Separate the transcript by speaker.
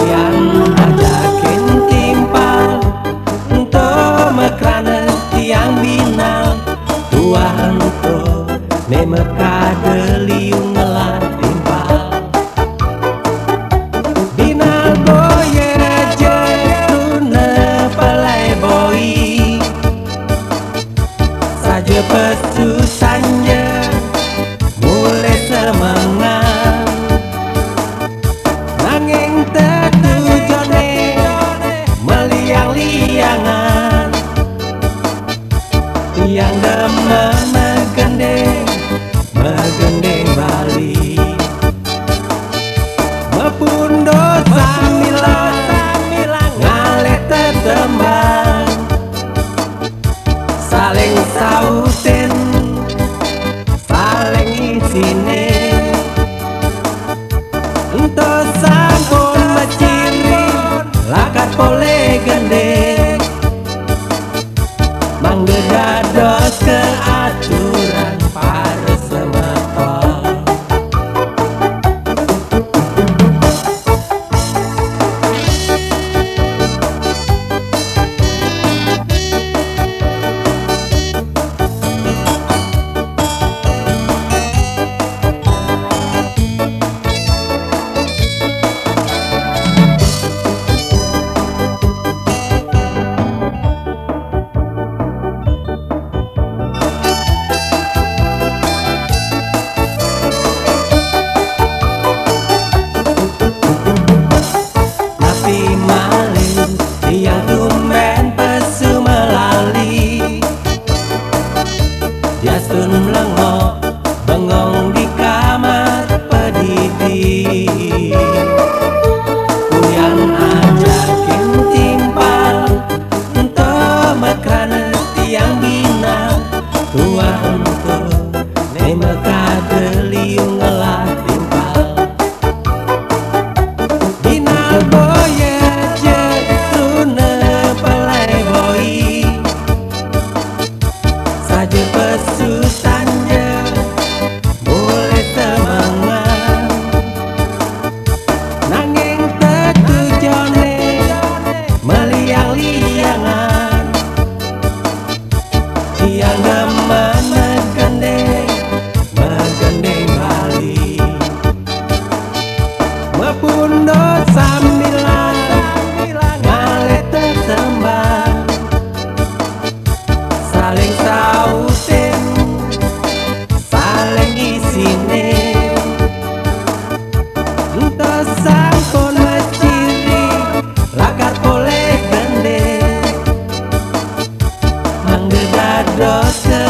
Speaker 1: Yang ajakin timpal untuk mekrana tiang binal Tuhan to memekade liung ngelah timpal Binal boye jetune palai boi Saja pesusannya mulai semangat Nanging tetujone meliang-liangan Yang demen megendeng Bali Mepundo samilang ngalet tetembang Saling sautin saling isine Untuk sampun maciri lakat pole gendeng Manggedados keaturan para semeton Yang tumben pesu melali Jasun melengok bengong di kamar pedidi Yang ajakin timpal untuk mekrana tiang bina Tuhan untuk memekade liung ngelah timpal Binal boye Saja pesusannya boleh semangat Nanging tetujone meliang-liangan Yang demen megendeng Bali Mepundo samilang ngalet tetembang Saling sautin, saling isine Entah sampun maciri, lakat pole gendeng Manggedados ke